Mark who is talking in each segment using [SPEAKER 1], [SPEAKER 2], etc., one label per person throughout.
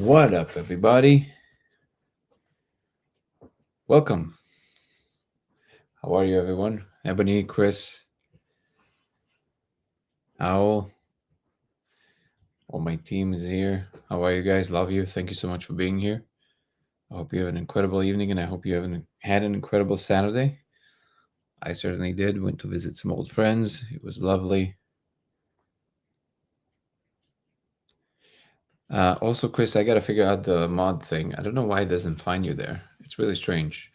[SPEAKER 1] What up, everybody? Welcome. How are you, everyone? Ebony, Chris, Owl, all my team is here. How are you guys? Love you. Thank you so much for being here. I hope you have an incredible evening, and I hope you had an incredible Saturday. I certainly did. Went to visit some old friends. It was lovely. Also, Chris, I got to figure out the mod thing. I don't know why it doesn't find you there. It's really strange.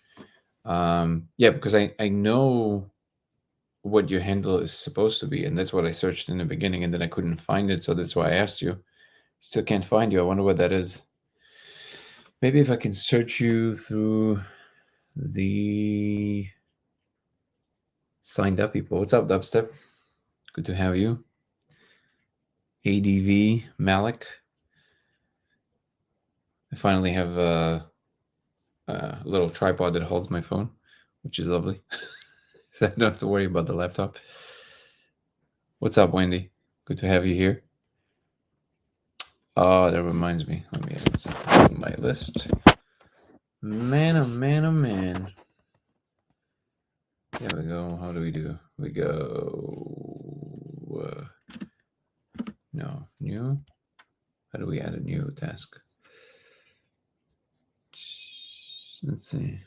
[SPEAKER 1] Yeah, because I know what your handle is supposed to be, and that's what I searched in the beginning, and then I couldn't find it, so that's why I asked you. Still can't find you. I wonder what that is. Maybe if I can search you through the signed up people. What's up, Dubstep? Good to have you. ADV Malik. I finally have a little tripod that holds my phone, which is lovely. So I don't have to worry about the laptop. What's up, Wendy? Good to have you here. Oh, that reminds me. Let me add my list. Man, oh man, oh man. There we go. How do we do? We go. No, new. How do we add a new task? Let's see.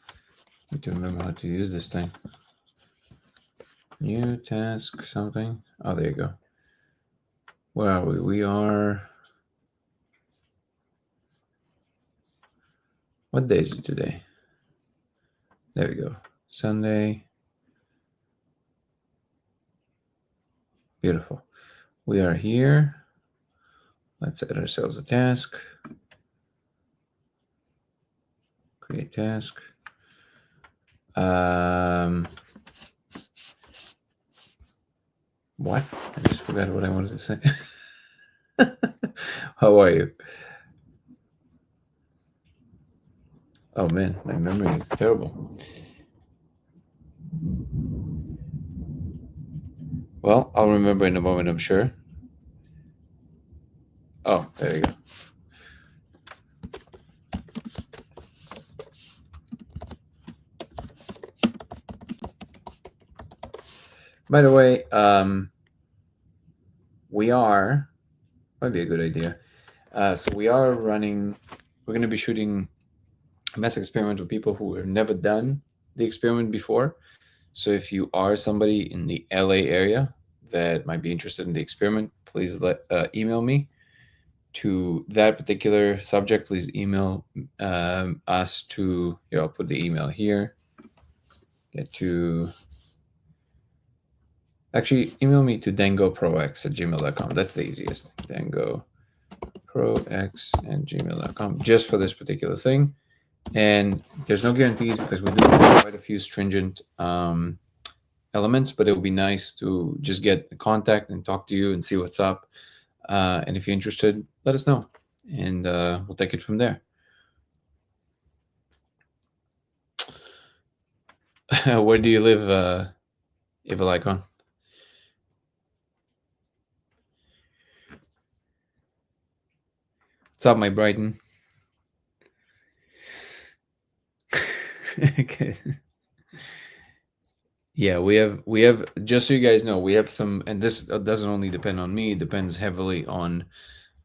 [SPEAKER 1] I need to remember how to use this thing. New task, something. Oh, there you go. Where are we? We are. What day is it today? There we go. Sunday. Beautiful. We are here. Let's add ourselves a task. Create task. What? I just forgot what I wanted to say. How are you? Oh man, my memory is terrible. Well, I'll remember in a moment, I'm sure. Oh, there you go. By the way, we are, might be a good idea. So we are running, we're going to be shooting a mass experiment with people who have never done the experiment before. So if you are somebody in the LA area that might be interested in the experiment, please email me to that particular subject. Please email us to, I'll put the email here. Get to, actually, email me to dangoprox@gmail.com. That's the easiest. dangoprox@gmail.com, just for this particular thing. And there's no guarantees because we do have quite a few stringent elements, but it would be nice to just get contact and talk to you and see what's up. And if you're interested, let us know, and we'll take it from there. Where do you live, Eva Lycon? What's up, my Brighton? Okay. Yeah, we have, just so you guys know, we have some, and this doesn't only depend on me, it depends heavily on,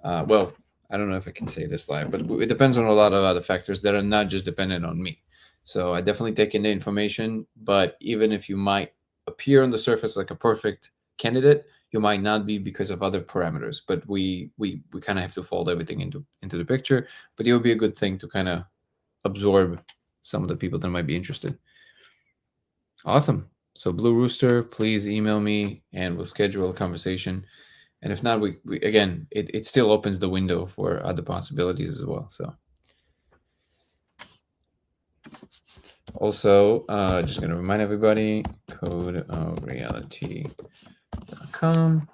[SPEAKER 1] well, I don't know if I can say this live, but it depends on a lot of other factors that are not just dependent on me. So I definitely take in the information, but even if you might appear on the surface like a perfect candidate, you might not be because of other parameters. But we kind of have to fold everything into the picture. But it would be a good thing to kind of absorb some of the people that might be interested. Awesome. So Blue Rooster, please email me and we'll schedule a conversation. And if not, we again, it still opens the window for other possibilities as well. So also, just going to remind everybody, codeofreality.com.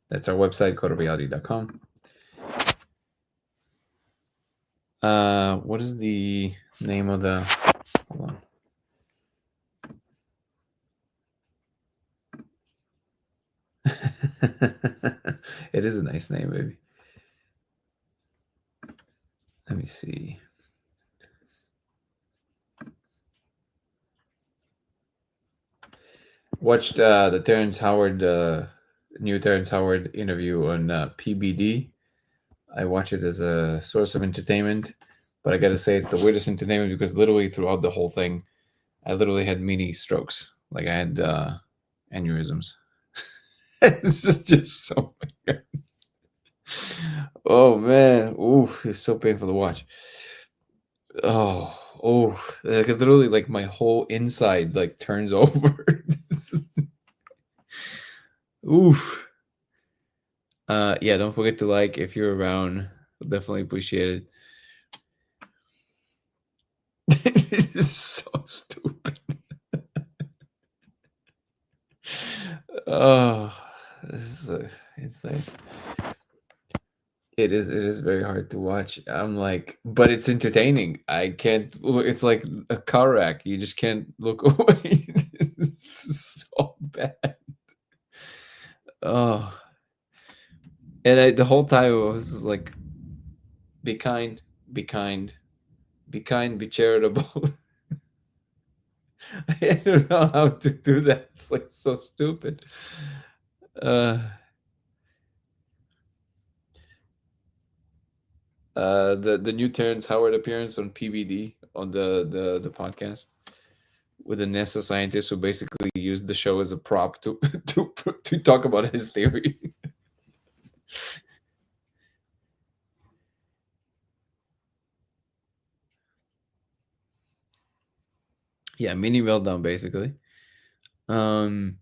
[SPEAKER 1] That's our website, codeofreality.com. What is the name of the, hold on. It is a nice name, baby. Let me see. Watched the Terrence Howard, new Terrence Howard interview on PBD. I watch it as a source of entertainment, but I gotta say it's the weirdest entertainment because literally throughout the whole thing, I literally had mini strokes. Like I had aneurysms. This is just so weird. Oh man, ooh, it's so painful to watch. Oh, oh, like literally, like my whole inside like turns over. Oof. Yeah, don't forget to like if you're around. We'll definitely appreciate it. It's so stupid. Oh, this is insane. It is very hard to watch. I'm like, but it's entertaining. I can't. It's like a car wreck. You just can't look away. It's so bad. Oh, and the whole time I was like, be kind, be kind, be kind, be charitable. I don't know how to do that. It's like so stupid. Uh, the new Terrence Howard appearance on PBD on the podcast with a NASA scientist who basically used the show as a prop to to talk about his theory. Yeah, mini meltdown basically. Um,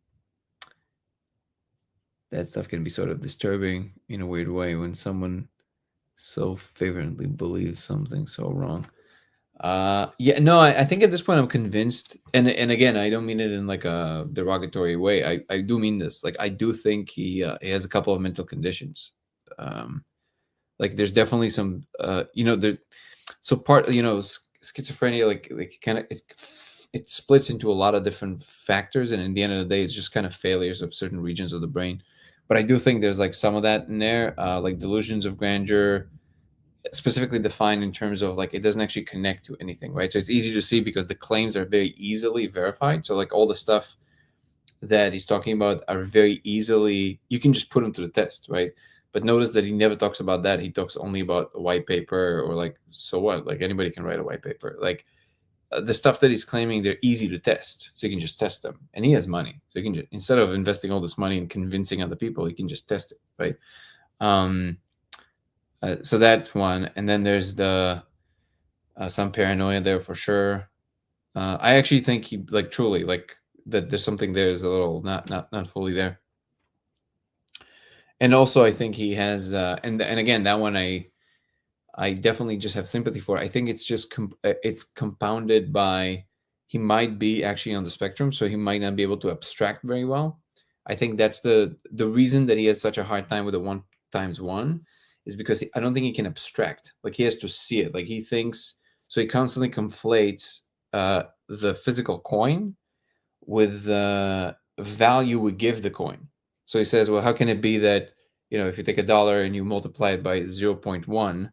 [SPEAKER 1] that stuff can be sort of disturbing in a weird way when someone so fervently believes something so wrong. Yeah, no, I think at this point I'm convinced, and again, I don't mean it in like a derogatory way. I do mean this. Like, I do think he has a couple of mental conditions. Um, like, there's definitely some, there. So part, schizophrenia, like kind of it splits into a lot of different factors, and in the end of the day, it's just kind of failures of certain regions of the brain. But I do think there's like some of that in there, like delusions of grandeur, specifically defined in terms of like it doesn't actually connect to anything, right? So it's easy to see because the claims are very easily verified. So like all the stuff that he's talking about are very easily, you can just put them to the test, right? But notice that he never talks about that. He talks only about a white paper or like, so what? Like anybody can write a white paper. Like the stuff that he's claiming, they're easy to test. So you can just test them. And he has money. So you can just, instead of investing all this money and convincing other people, he can just test it, right? Um, so that's one. And then there's the some paranoia there for sure. I actually think he like truly like that. There's something there is a little not fully there. And also, I think he has, and again, that one I definitely just have sympathy for. I think it's just it's compounded by he might be actually on the spectrum, so he might not be able to abstract very well. I think that's the reason that he has such a hard time with the 1 times 1 is because I don't think he can abstract. Like he has to see it. Like he thinks so. He constantly conflates the physical coin with the value we give the coin. So he says, well, how can it be that if you take $1 and you multiply it by 0.1,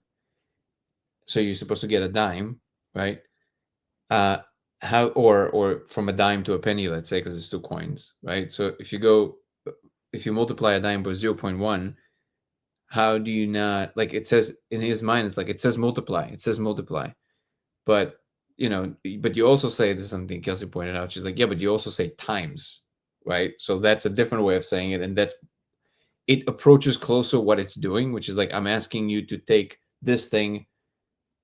[SPEAKER 1] so you're supposed to get a dime, right? Uh, how or from a dime to a penny, let's say, because it's two coins, right? So if you multiply a dime by 0.1, how do you not like it says in his mind? It's like it says multiply, but but you also say this is something Kelsey pointed out. She's like, yeah, but you also say times, right? So that's a different way of saying it, and that's it approaches closer what it's doing, which is like I'm asking you to take this thing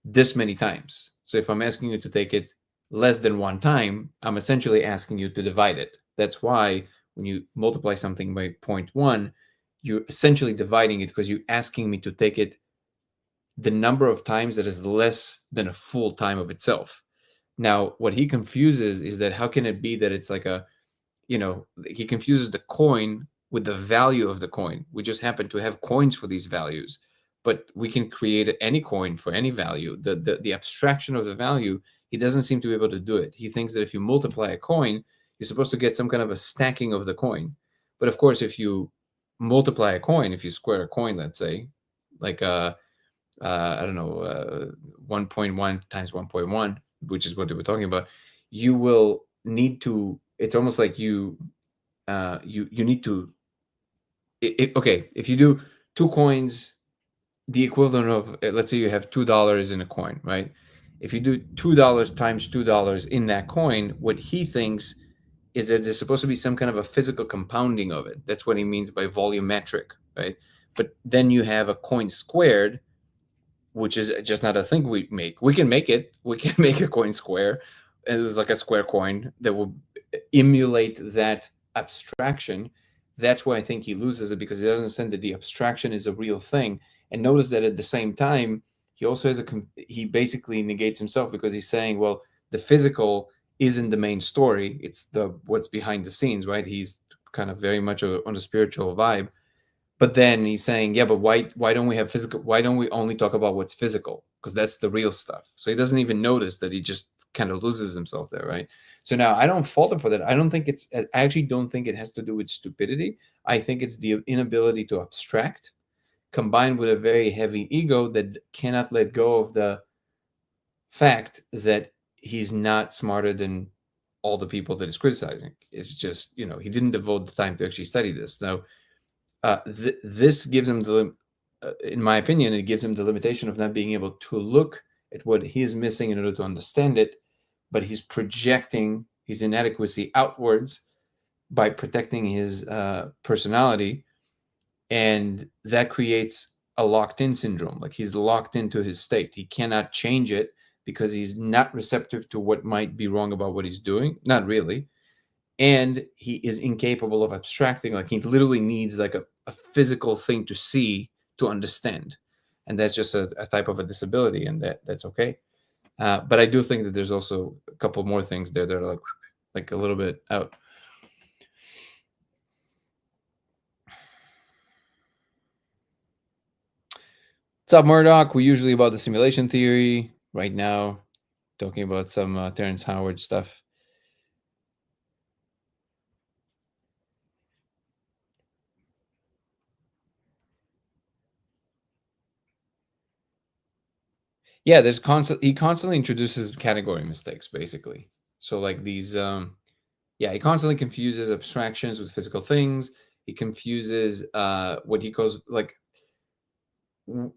[SPEAKER 1] this many times. So if I'm asking you to take it less than one time, I'm essentially asking you to divide it. That's why when you multiply something by zero point 0.1, you're essentially dividing it because you're asking me to take it the number of times that is less than a full time of itself. Now, what he confuses is that how can it be that it's like he confuses the coin with the value of the coin. We just happen to have coins for these values, but we can create any coin for any value. The abstraction of the value, he doesn't seem to be able to do it. He thinks that if you multiply a coin, you're supposed to get some kind of a stacking of the coin. But of course, if you multiply a coin, if you square a coin, let's say, like I don't know, 1.1 times 1.1, which is what they were talking about, you will need to. It's almost like you need to. Okay, if you do two coins, the equivalent of, let's say you have $2 in a coin, right? If you do $2 times $2 in that coin, what he thinks is that there's supposed to be some kind of a physical compounding of it. That's what he means by volumetric, right? But then you have a coin squared, which is just not a thing we make. We can make it. We can make a coin square. And it was like a square coin that will emulate that abstraction. That's why I think he loses it, because he doesn't understand that the abstraction is a real thing. And notice that at the same time, he also has he basically negates himself, because he's saying, well, the physical isn't the main story. It's the what's behind the scenes, right? He's kind of very much on a spiritual vibe. But then he's saying, yeah, but why don't we have physical? Why don't we only talk about what's physical? Because that's the real stuff. So he doesn't even notice that he just kind of loses himself there, right? So now I don't fault him for that. I don't think it's. I actually don't think it has to do with stupidity. I think it's the inability to abstract, combined with a very heavy ego that cannot let go of the fact that he's not smarter than all the people that he's criticizing. It's just, he didn't devote the time to actually study this. Now, this gives him in my opinion, it gives him the limitation of not being able to look at what he is missing in order to understand it, but he's projecting his inadequacy outwards by protecting his personality, and that creates a locked-in syndrome. Like, he's locked into his state. He cannot change it because he's not receptive to what might be wrong about what he's doing. Not really. And he is incapable of abstracting. Like, he literally needs like a physical thing to see to understand, and that's just a type of a disability, and that's okay. But I do think that there's also a couple more things there that are like a little bit out. What's up, Murdoch? We're usually about the simulation theory. Right now, talking about some Terrence Howard stuff. Yeah, he constantly introduces category mistakes, basically. So like these yeah, he constantly confuses abstractions with physical things. He confuses what he calls, like,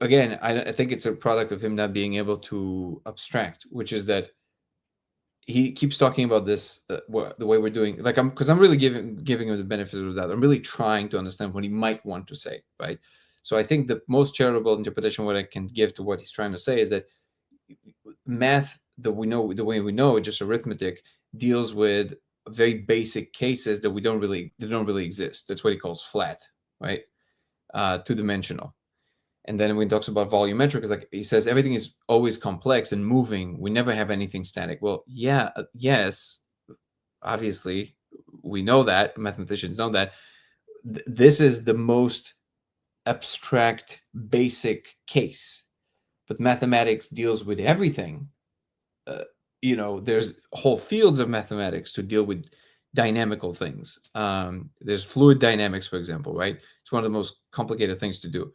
[SPEAKER 1] again, I think it's a product of him not being able to abstract, which is that he keeps talking about this, the way we're doing, like, I'm really giving him the benefit of the doubt. I'm really trying to understand what he might want to say, right? So I think the most charitable interpretation what I can give to what he's trying to say is that math that we know, the way we know it, just arithmetic, deals with very basic cases that they don't really exist. That's what he calls flat, right? Two dimensional. And then when he talks about volumetric, it's like he says everything is always complex and moving. We never have anything static. Well, yeah, yes, obviously we know that, mathematicians know that. This is the most abstract, basic case, but mathematics deals with everything. uh, there's whole fields of mathematics to deal with dynamical things. There's fluid dynamics, for example, right? It's one of the most complicated things to do.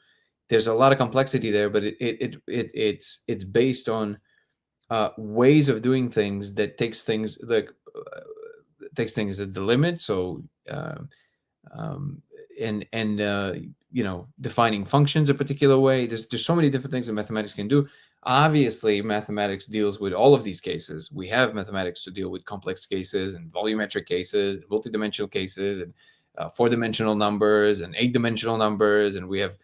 [SPEAKER 1] There's a lot of complexity there, but it's based on ways of doing things that takes things at the limit. So um, and defining functions a particular way. There's so many different things that mathematics can do. Obviously, mathematics deals with all of these cases. We have mathematics to deal with complex cases and volumetric cases, and multidimensional cases, and four-dimensional numbers and eight-dimensional numbers, and we have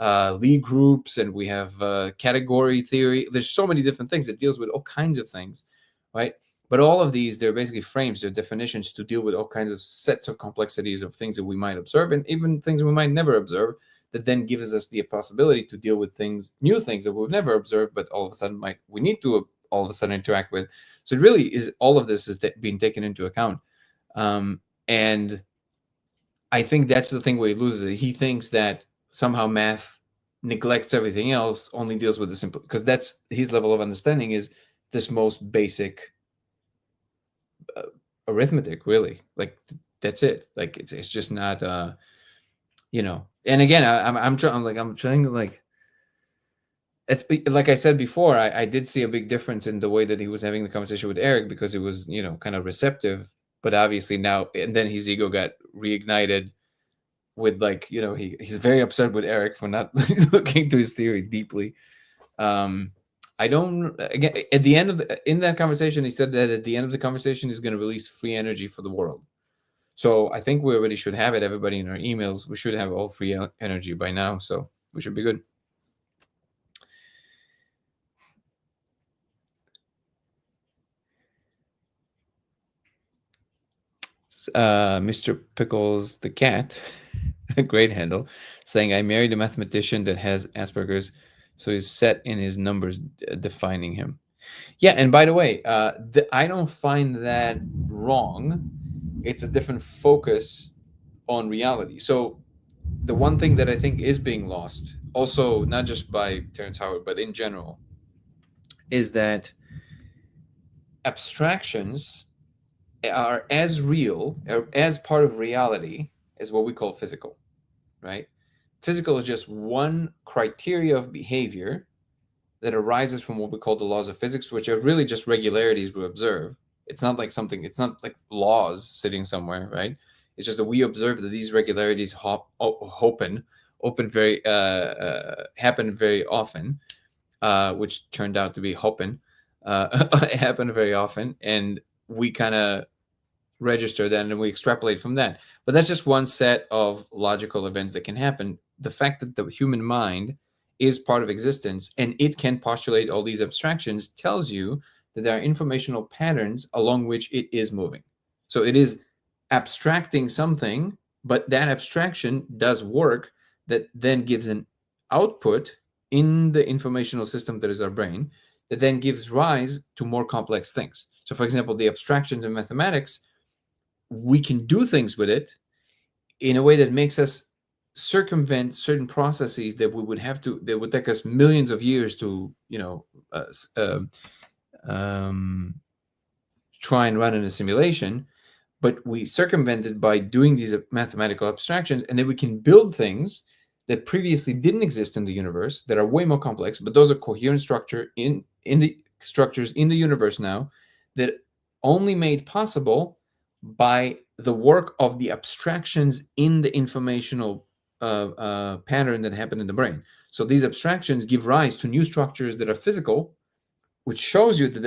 [SPEAKER 1] Lie groups, and we have category theory. There's so many different things. It deals with all kinds of things, right? But all of these, they're basically frames, they're definitions to deal with all kinds of sets of complexities of things that we might observe, and even things we might never observe, that then gives us the possibility to deal with new things that we've never observed, but all of a sudden we need to all of a sudden interact with. So it really is, all of this is being taken into account. And I think that's the thing where he loses it. He thinks that somehow math neglects everything else, only deals with the simple, because that's his level of understanding, is this most basic uh, arithmetic, really. Like, that's it. Like, it's just not And again, I'm trying. I'm trying to like. It's like I said before. I did see a big difference in the way that he was having the conversation with Eric, because it was, kind of receptive. But obviously now, and then his ego got reignited with, like, he's very upset with Eric for not looking into his theory deeply. Um, I don't. Again, at the end of in that conversation, he said that at the end of the conversation, he's going to release free energy for the world. So I think we already should have it. Everybody in our emails, we should have all free energy by now. So we should be good. Mr. Pickles the cat, a great handle, saying, "I married a mathematician that has Asperger's, so he's set in his numbers defining him." Yeah, and by the way, I don't find that wrong. It's a different focus on reality. So the one thing that I think is being lost, also not just by Terrence Howard, but in general, is that abstractions are as real or as part of reality as what we call physical, right? Physical is just one criteria of behavior that arises from what we call the laws of physics, which are really just regularities we observe. It's not like something, it's not like laws sitting somewhere, right? It's just that we observe that these regularities happen very often, which turned out to be hoppen, happen very often. And we kind of register that and we extrapolate from that. But that's just one set of logical events that can happen. The fact that the human mind is part of existence and it can postulate all these abstractions tells you that there are informational patterns along which it is moving. So it is abstracting something, but that abstraction does work that then gives an output in the informational system that is our brain, that then gives rise to more complex things. So, for example, the abstractions in mathematics, we can do things with it in a way that makes us circumvent certain processes that would take us millions of years to uh, uh, um, try and run in a simulation. But we circumvent it by doing these mathematical abstractions, and then we can build things that previously didn't exist in the universe, that are way more complex, but those are coherent in the structures in the universe now, that only made possible by the work of the abstractions in the informational pattern that happened in the brain. So these abstractions give rise to new structures that are physical, which shows you that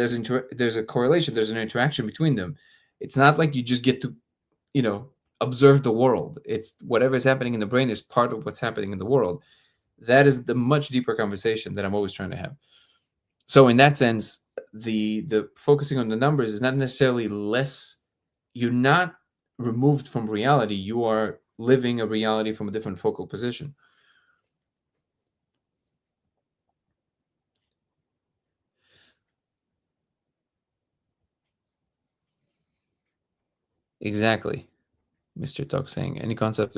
[SPEAKER 1] there's a correlation, there's an interaction between them. It's not like you just get to, you know, observe the world. It's whatever is happening in the brain is part of what's happening in the world. That is the much deeper conversation that I'm always trying to have. So in that sense, the focusing on the numbers is not necessarily less. You're not removed from reality. You are living a reality from a different focal position. Exactly. Mr. Talk saying any concept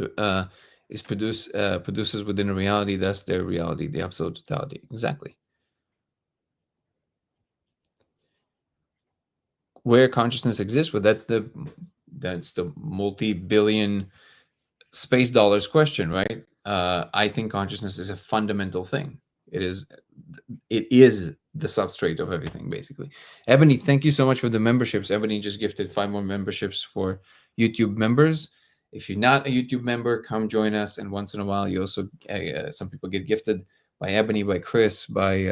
[SPEAKER 1] is produces within a reality, thus their reality, the absolute totality. Exactly. Where consciousness exists, well, that's the multi-billion space dollars question, right? I think consciousness is a fundamental thing. It is the substrate of everything, basically. Ebony, thank you so much for the memberships. Ebony just gifted 5 more memberships for YouTube members. If you're not a YouTube member, come join us. And once in a while, you also some people get gifted by Ebony, by Chris, by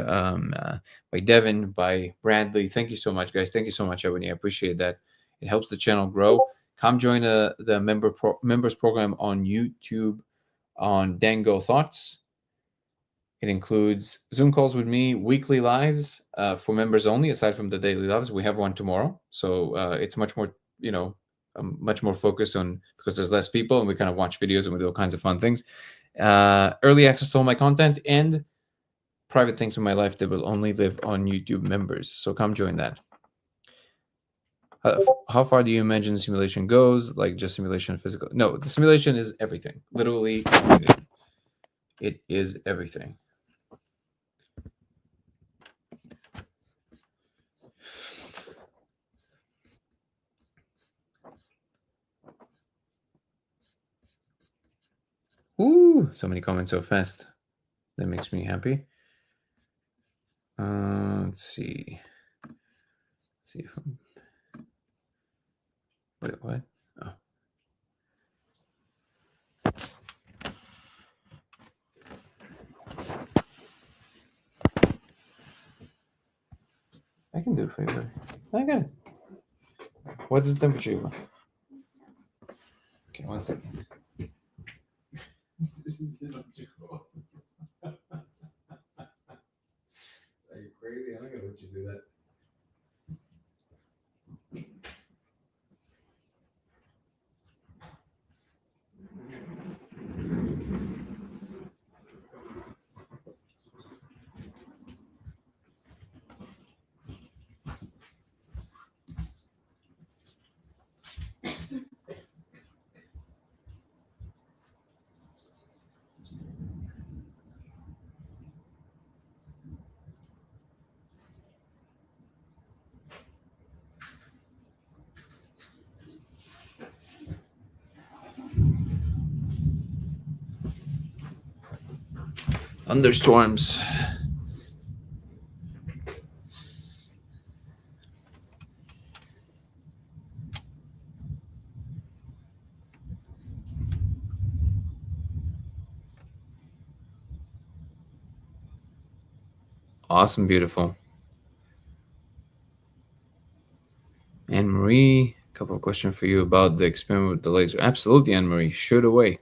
[SPEAKER 1] Devin, by Bradley. Thank you so much, guys. Thank you so much, Ebony. I appreciate that. It helps the channel grow. Come join the members program on YouTube on Dango Thoughts. It includes Zoom calls with me, weekly lives for members only, aside from the daily lives. We have one tomorrow. So it's much more, much more focused on, because there's less people and we kind of watch videos and we do all kinds of fun things. Early access to all my content and private things in my life that will only live on YouTube members. So come join that. How far do you imagine the simulation goes? Like just simulation physical? No, the simulation is everything. Literally everything. It is everything. Ooh. Ooh, so many comments so fast. That makes me happy. Let's see. Let's see if I'm... Wait, what? Oh. I can do a favor. I got it. What's the temperature you want? Okay, 1 second. Are you crazy? I'm not gonna let you do that. Thunderstorms. Awesome, beautiful. Anne Marie, a couple of questions for you about the experiment with the laser. Absolutely, Anne Marie. Shoot away.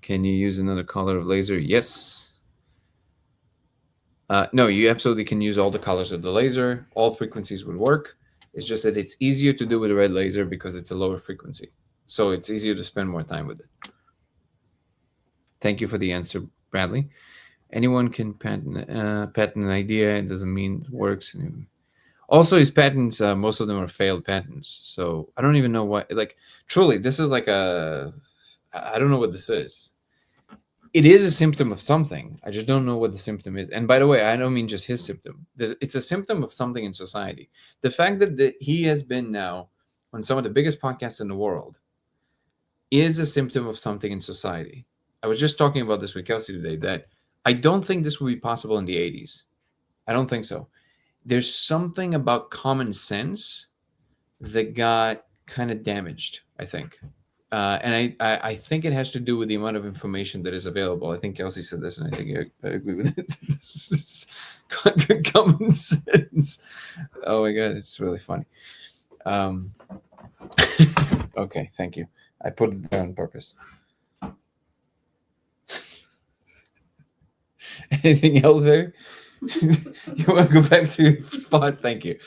[SPEAKER 1] Can you use another color of laser? Yes. No, you absolutely can use all the colors of the laser. All frequencies would work. It's just that it's easier to do with a red laser because it's a lower frequency. So it's easier to spend more time with it. Thank you for the answer, Bradley. Anyone can patent an idea. It doesn't mean it works. Also, his patents, most of them are failed patents. So I don't even know what. Like, truly, this is like a. I don't know what this is. It is a symptom of something. I just don't know what the symptom is. And by the way, I don't mean just his symptom. It's a symptom of something in society. The fact that he has been now on some of the biggest podcasts in the world is a symptom of something in society. I was just talking about this with Kelsey today, that I don't think this would be possible in the 80s. I don't think so. There's something about common sense that got kind of damaged, I think. And I think it has to do with the amount of information that is available. I think Kelsey said this, and I think I agree with it. This is common sense. Oh my God, it's really funny. Okay, thank you. I put it there on purpose. Anything else, Barry? You want to go back to your spot? Thank you.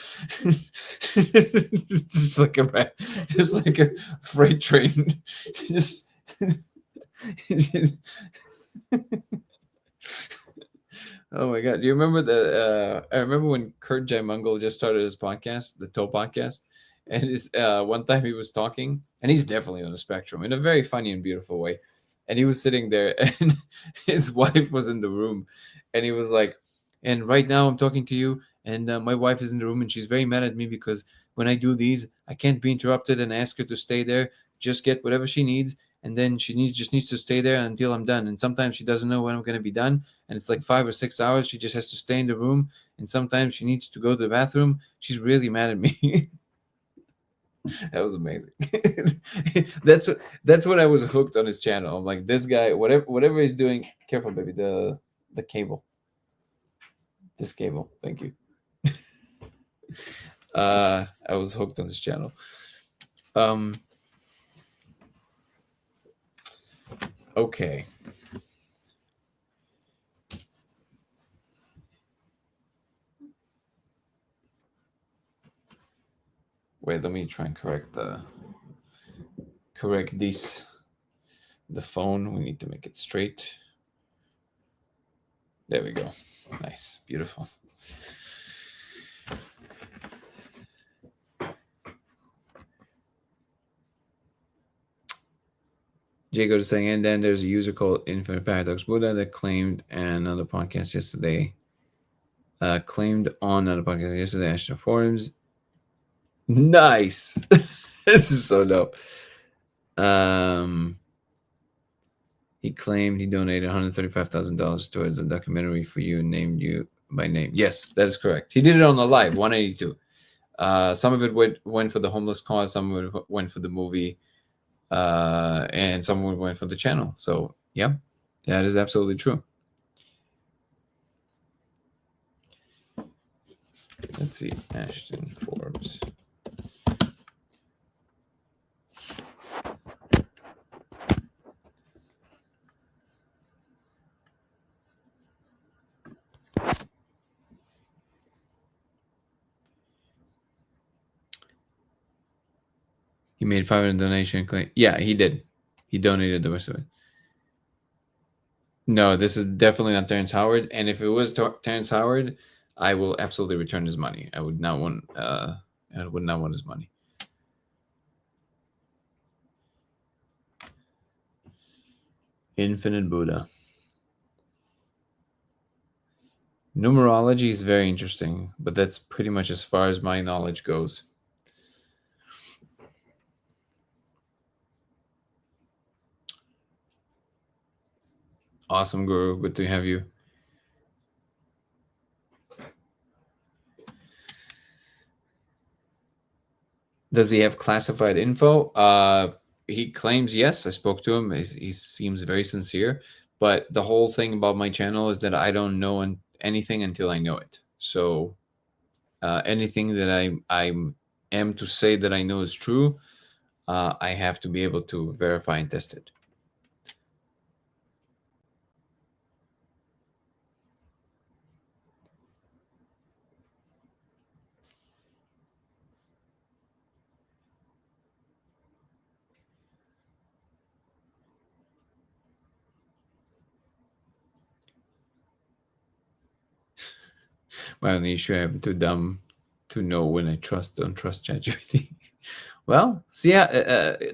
[SPEAKER 1] just like a freight train. just, Oh my God! Do you remember I remember when Kurt Jaimungal just started his podcast, the Toe Podcast, and his one time he was talking, and he's definitely on the spectrum in a very funny and beautiful way. And he was sitting there, and his wife was in the room, and he was like, "And right now I'm talking to you, and my wife is in the room, and she's very mad at me because when I do these, I can't be interrupted, and I ask her to stay there, just get whatever she needs." And then she needs to stay there until I'm done. And sometimes she doesn't know when I'm going to be done, and it's like 5 or 6 hours. She just has to stay in the room, and sometimes she needs to go to the bathroom. She's really mad at me. That was amazing. That's what I was hooked on his channel. I'm like, this guy, whatever he's doing. Careful, baby. The cable. This cable. Thank you. I was hooked on this channel. Okay. Wait, let me try and correct this. The phone, we need to make it straight. There we go. Nice. Beautiful. Jacob is saying, and then there's a user called Infinite Paradox Buddha that claimed another podcast yesterday. Astro Forums. Nice. This is so dope. He claimed he donated $135,000 towards a documentary for you and named you by name. Yes, that is correct. He did it on the live 182. Some of it went for the homeless cause, some of it went for the movie, and some of it went for the channel. So yeah, that is absolutely true. Let's see, Ashton Forbes. He made 500 donation claim. Yeah, he did. He donated the rest of it. No, this is definitely not Terrence Howard. And if it was Terrence Howard, I will absolutely return his money. I would not want. I would not want his money. Infinite Buddha. Numerology is very interesting, but that's pretty much as far as my knowledge goes. Awesome, Guru. Good to have you. Does he have classified info? He claims yes. I spoke to him. He seems very sincere. But the whole thing about my channel is that I don't know anything until I know it. So anything that I am to say that I know is true, I have to be able to verify and test it. My only issue, I'm too dumb to know when I don't trust ChatGPT. Well, see,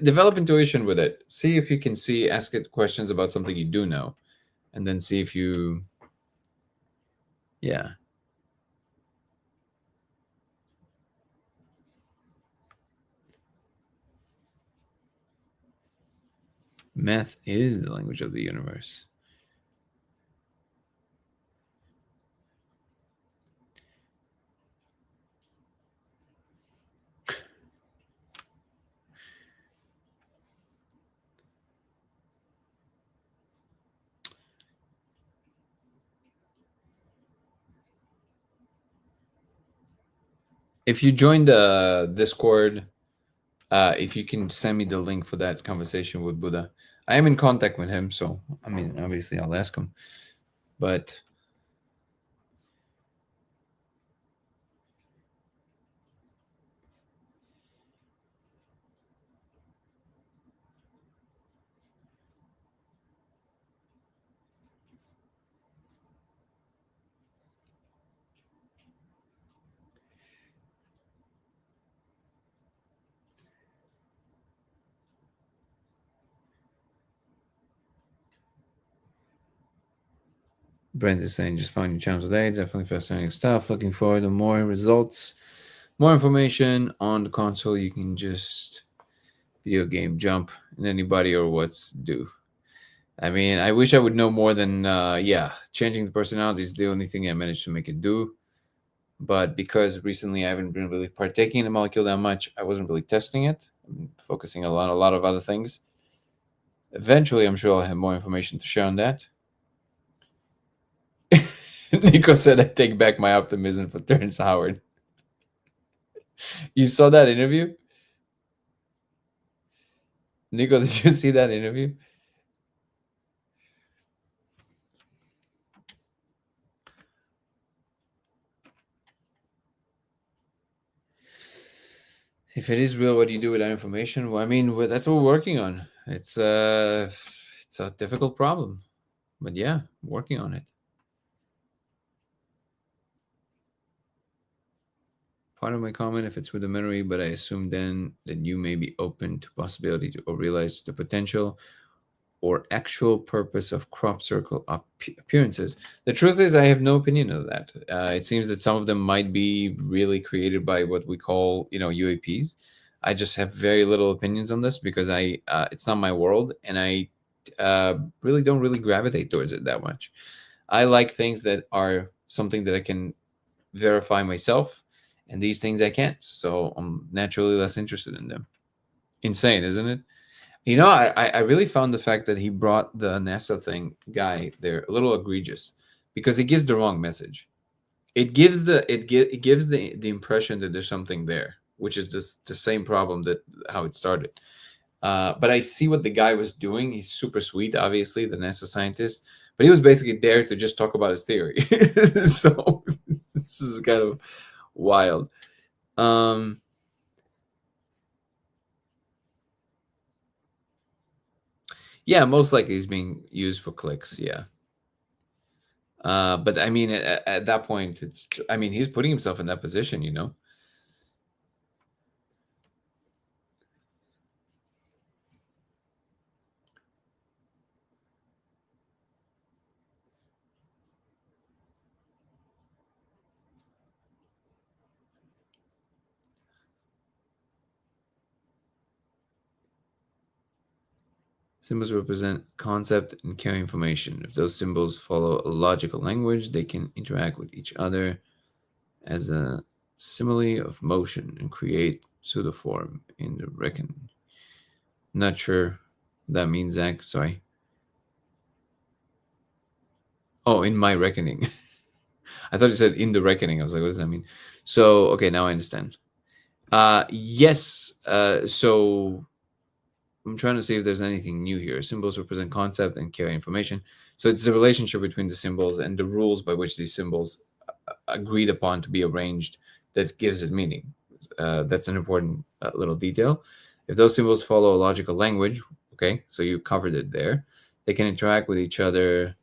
[SPEAKER 1] develop intuition with it. See if you can ask it questions about something you do know, and then see if you, yeah. Math is the language of the universe. If you join the Discord, if you can send me the link for that conversation with Buddha, I am in contact with him, so I mean, obviously, I'll ask him. But Brent is saying, just find your channel today. Definitely fascinating stuff. Looking forward to more results, more information on the console. You can just video game jump and anybody or what's do. I mean, I wish I would know more than changing the personality is the only thing I managed to make it do. But because recently I haven't been really partaking in the molecule that much, I wasn't really testing it. I'm focusing a lot of other things. Eventually, I'm sure I'll have more information to share on that. Nico said I take back my optimism for Terrence Howard. You saw that interview? Nico, did you see that interview? If it is real, what do you do with that information? Well, I mean, that's what we're working on. It's a difficult problem, but yeah, working on it. Part of my comment, if it's with a memory, but I assume then that you may be open to possibility to or realize the potential or actual purpose of crop circle appearances. The truth is, I have no opinion of that. It seems that some of them might be really created by what we call, UAPs. I just have very little opinions on this because it's not my world, and I uh, really don't really gravitate towards it that much. I like things that are something that I can verify myself, and these things I can't. So I'm naturally less interested in them. Insane, isn't it? I really found the fact that he brought the NASA thing guy there a little egregious because it gives the wrong message. It gives the impression that there's something there, which is just the same problem that how it started. But I see what the guy was doing. He's super sweet, obviously, the NASA scientist. But he was basically there to just talk about his theory. So this is kind of wild. Um, yeah, most likely he's being used for clicks. Yeah. But I mean, at that point, I mean, he's putting himself in that position, you know? Symbols represent concept and carry information. If those symbols follow a logical language, they can interact with each other as a simile of motion and create pseudoform in the reckoning. Not sure what that means, Zach. Sorry. Oh, in my reckoning. I thought you said in the reckoning. I was like, what does that mean? So, okay, now I understand. Yes. So I'm trying to see if there's anything new here. Symbols represent concept and carry information. So it's the relationship between the symbols and the rules by which these symbols agreed upon to be arranged that gives it meaning. That's an important little detail. If those symbols follow a logical language, okay, so you covered it there, they can interact with each other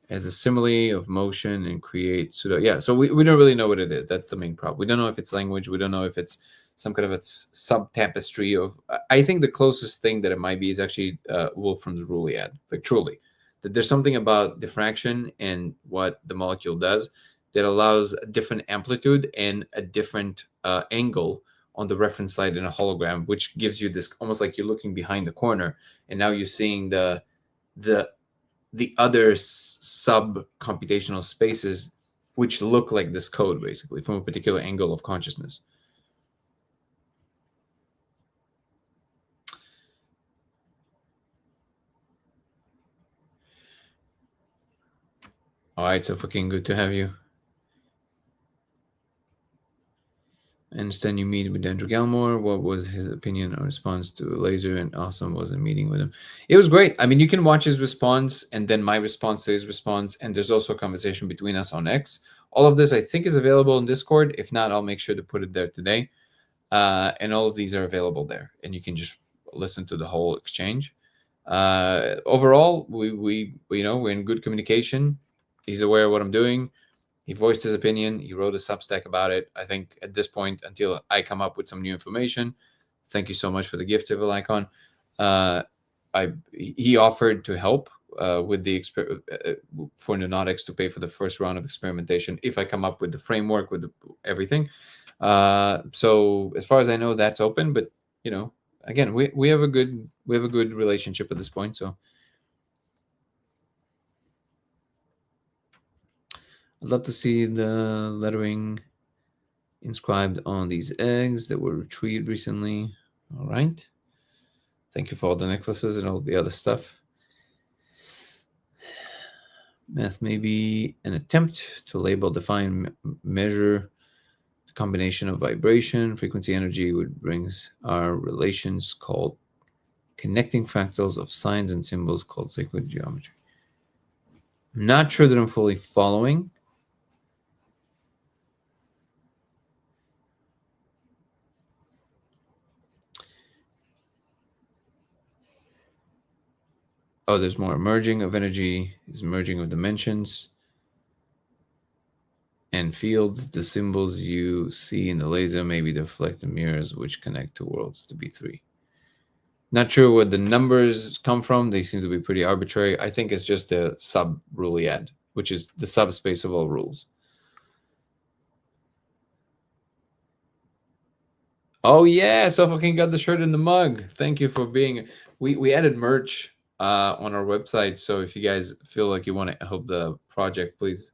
[SPEAKER 1] as a simile of motion and create pseudo. Yeah, so we don't really know what it is. That's the main problem. We don't know if it's language. We don't know if it's some kind of a sub tapestry of. I think the closest thing that it might be is actually Wolfram's Rule. Like truly, that there's something about diffraction and what the molecule does that allows a different amplitude and a different angle on the reference slide in a hologram, which gives you this almost like you're looking behind the corner, and now you're seeing the the other sub computational spaces which look like this code basically from a particular angle of consciousness. All right, so fucking good to have you. I understand you meet with Andrew Galmore. What was his opinion or response to Laser and Awesome was a meeting with him? It was great. I mean, you can watch his response and then my response to his response, and there's also a conversation between us on X. All of this I think is available in Discord. If not, I'll make sure to put it there today. And all of these are available there, and you can just listen to the whole exchange. Overall, we're in good communication. He's aware of what I'm doing. He voiced his opinion. He wrote a Substack about it. I think at this point, until I come up with some new information, thank you so much for the gift, Civil Icon. He offered to help with the for Neurotics to pay for the first round of experimentation if I come up with the framework with everything. So as far as I know, that's open. But again, we have a good relationship at this point. So I'd love to see the lettering inscribed on these eggs that were retrieved recently. All right. Thank you for all the necklaces and all the other stuff. Math may be an attempt to label, define, measure the combination of vibration, frequency, energy, which brings our relations called connecting fractals of signs and symbols called sacred geometry. I'm not sure that I'm fully following. Oh, there's more merging of energy, is merging of dimensions and fields. The symbols you see in the laser may be the reflected mirrors which connect two worlds to be three. Not sure where the numbers come from. They seem to be pretty arbitrary. I think it's just the sub Rule, which is the subspace of all rules. Oh yeah, so fucking got the shirt and the mug. Thank you for being. We added merch on our website. So if you guys feel like you want to help the project, please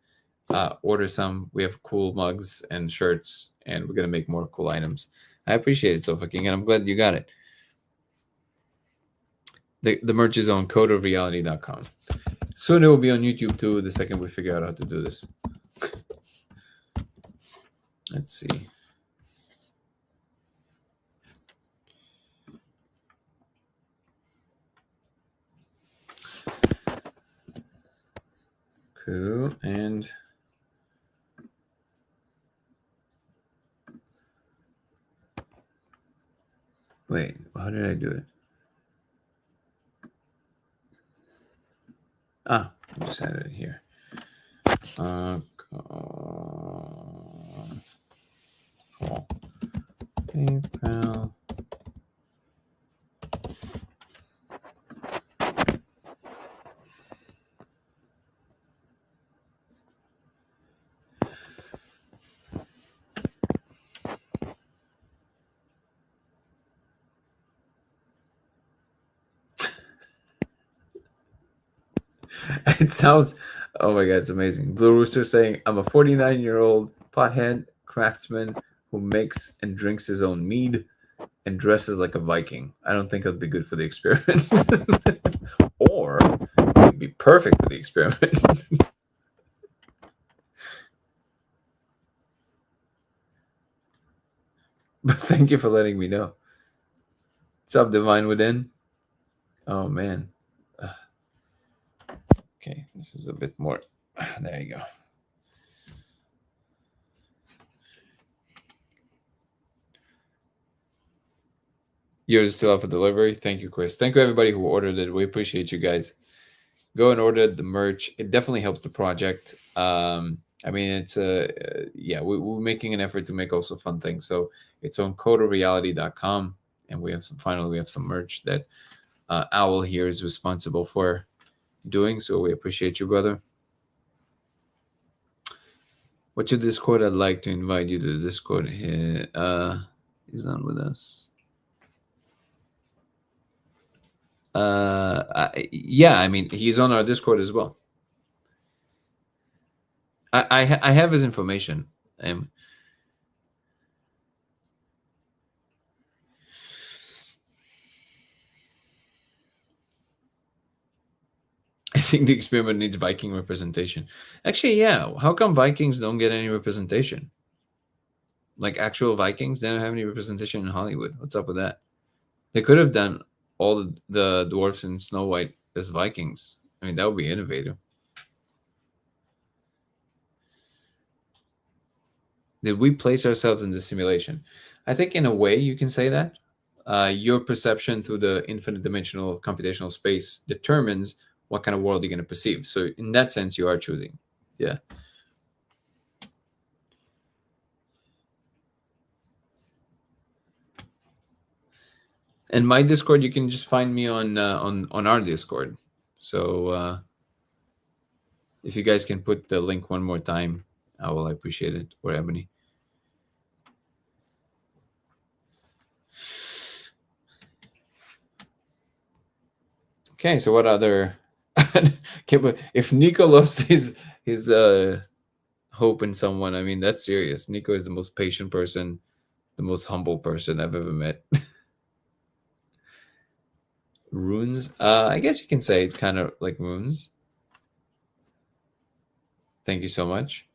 [SPEAKER 1] order some. We have cool mugs and shirts, and we're gonna make more cool items. I appreciate it, Sofa King, and I'm glad you got it. The merch is on codeofreality.com. Soon it will be on YouTube too, the second we figure out how to do this. Let's see. Cool. And wait, how did I do it? Ah, I just had it here. Cool. PayPal. It sounds, oh my god, it's amazing. Blue Rooster saying, I'm a 49-year-old pothead craftsman who makes and drinks his own mead and dresses like a Viking. I don't think it'll be good for the experiment. Or it'd be perfect for the experiment. But thank you for letting me know. What's up, Divine Within? Oh man. Okay, this is a bit more. There you go. Yours is still up for delivery. Thank you, Chris. Thank you, everybody who ordered it. We appreciate you guys. Go and order the merch. It definitely helps the project. I mean, it's yeah, we're making an effort to make also fun things. So it's on codeofreality.com, and we have some. Finally, we have some merch that Owl here is responsible for doing. So we appreciate you, brother. What's your Discord? I'd like to invite you to the Discord here. He's on with us. Yeah, I mean, he's on our Discord as well. I have his information. I think the experiment needs Viking representation. Actually, yeah. How come Vikings don't get any representation? Like actual Vikings, they don't have any representation in Hollywood. What's up with that? They could have done all the dwarfs in Snow White as Vikings. I mean, that would be innovative. Did we place ourselves in the simulation? I think in a way you can say that. Your perception through the infinite dimensional computational space determines what kind of world you're going to perceive. So in that sense, you are choosing. Yeah. And my Discord, you can just find me on our Discord. So if you guys can put the link one more time, I will appreciate it. Or Ebony. Okay, so what other? If Nico lost his hope in someone, I mean that's serious. Nico is the most patient person, the most humble person I've ever met. Runes, I guess you can say it's kind of like runes. Thank you so much.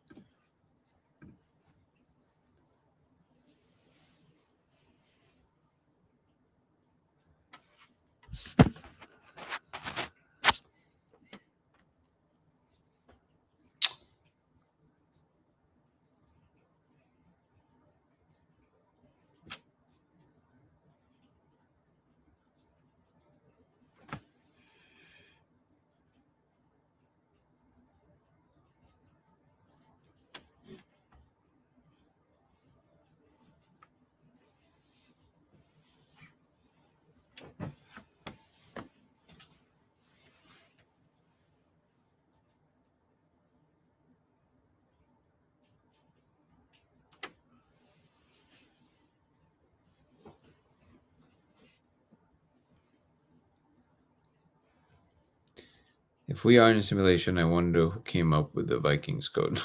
[SPEAKER 1] If we are in a simulation, I wonder who came up with the Vikings code.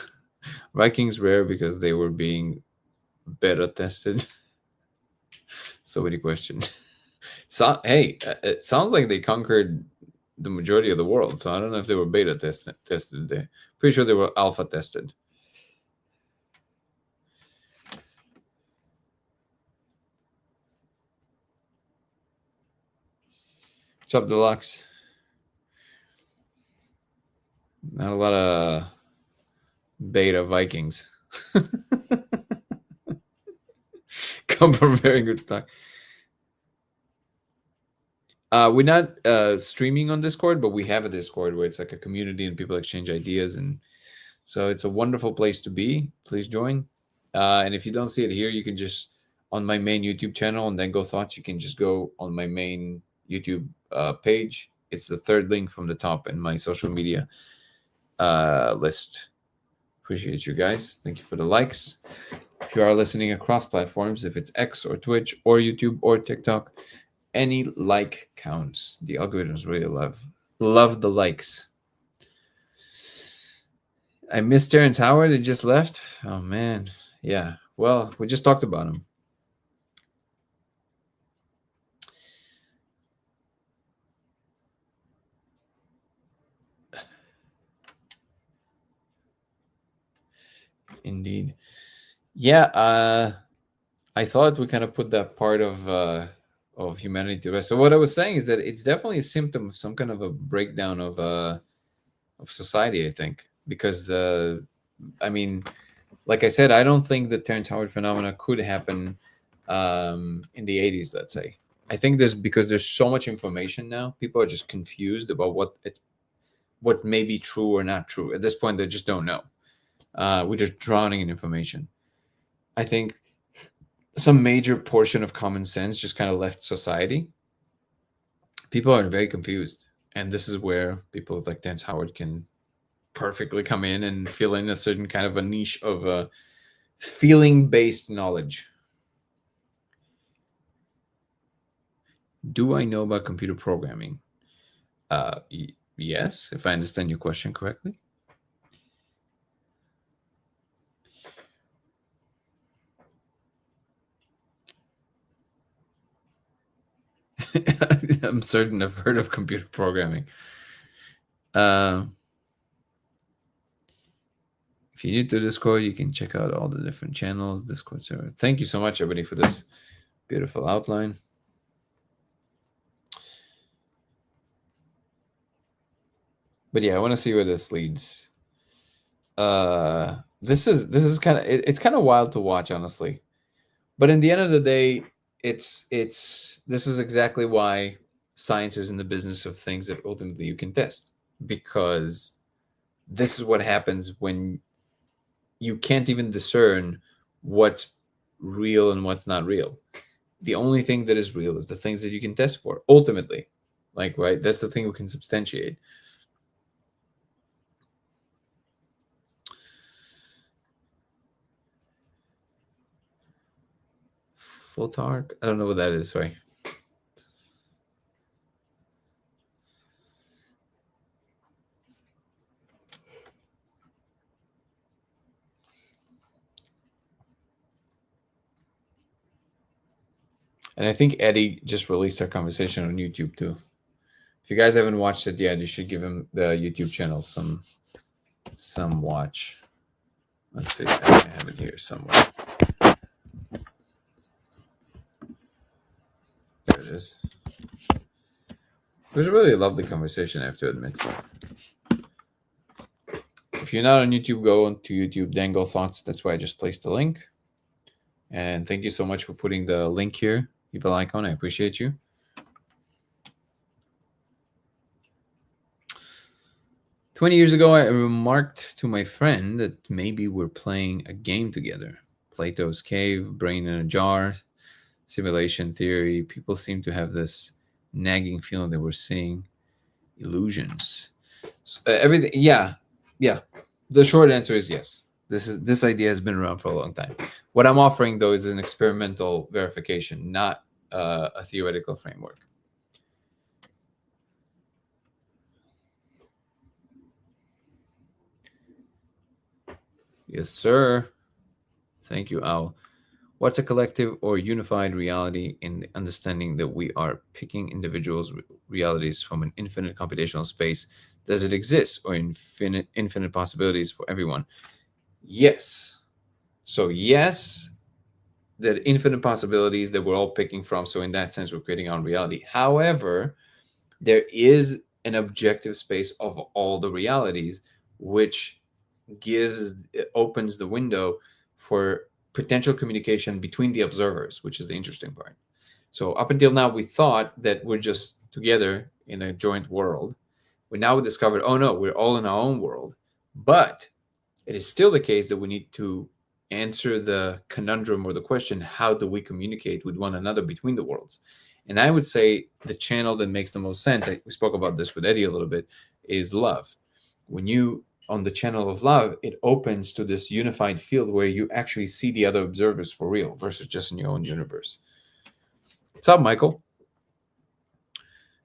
[SPEAKER 1] Vikings rare because they were being beta tested. So many questions. So, hey, it sounds like they conquered the majority of the world. So I don't know if they were beta tested. There, pretty sure they were alpha tested. What's up, Deluxe? Not a lot of beta Vikings. Come from very good stock. We're not streaming on Discord, but we have a Discord where it's like a community and people exchange ideas, and so it's a wonderful place to be. Please join. And if you don't see it here, you can just on my main YouTube channel and then go thoughts. You can just go on my main YouTube page. It's the third link from the top in my social media list. Appreciate you guys. Thank you for the likes. If you are listening across platforms, if it's X or Twitch or YouTube or TikTok, any like counts. The algorithms really love the likes. I miss Terrence Howard. He just left. Oh man, yeah. Well, we just talked about him. Indeed. Yeah. I thought we kind of put that part of humanity to rest. So what I was saying is that it's definitely a symptom of some kind of a breakdown of society. I think because I mean, like I said, I don't think the Terrence Howard phenomena could happen in the 80s, let's say. I think because there's so much information now, people are just confused about what may be true or not true. At this point, they just don't know. We're just drowning in information. I think some major portion of common sense just kind of left society. People are very confused. And this is where people like Terrence Howard can perfectly come in and fill in a certain kind of a niche of feeling-based knowledge. Do I know about computer programming? Yes, if I understand your question correctly. I'm certain I've heard of computer programming. If you're new to Discord, you can check out all the different channels, Discord server. Thank you so much, everybody, for this beautiful outline. But yeah, I want to see where this leads. This is kind of it's kind of wild to watch, honestly. But in the end of the day, it's this is exactly why science is in the business of things that ultimately you can test, because this is what happens when you can't even discern what's real and what's not real. The only thing that is real is the things that you can test for ultimately, like, right? That's the thing we can substantiate. Photark, I don't know what that is. Sorry. And I think Eddie just released our conversation on YouTube too. If you guys haven't watched it yet, you should give him the YouTube channel some watch. Let's see, I have it here somewhere. There it is. It was a really lovely conversation, I have to admit. If you're not on YouTube, go on to YouTube, Dangle Thoughts. That's why I just placed the link. And thank you so much for putting the link here, Evil Icon. I appreciate you. "20 years ago, I remarked to my friend that maybe we're playing a game together. Plato's Cave, Brain in a Jar, simulation theory. People seem to have this nagging feeling that we're seeing illusions." So, everything, yeah. The short answer is yes. This idea has been around for a long time. What I'm offering, though, is an experimental verification, not a theoretical framework. Yes, sir. Thank you, Al. What's a collective or unified reality in the understanding that we are picking individuals' realities from an infinite computational space? Does it exist or infinite possibilities for everyone? Yes. So yes, the infinite possibilities that we're all picking from. So in that sense, we're creating our own reality. However, there is an objective space of all the realities, which opens the window for potential communication between the observers, which is the interesting part. So up until now, we thought that we're just together in a joint world. We now discovered, oh no, we're all in our own world. But it is still the case that we need to answer the conundrum or the question, how do we communicate with one another between the worlds? And I would say the channel that makes the most sense, we spoke about this with Eddie a little bit, is love. When you on the channel of love, it opens to this unified field where you actually see the other observers for real versus just in your own universe. What's up, Michael?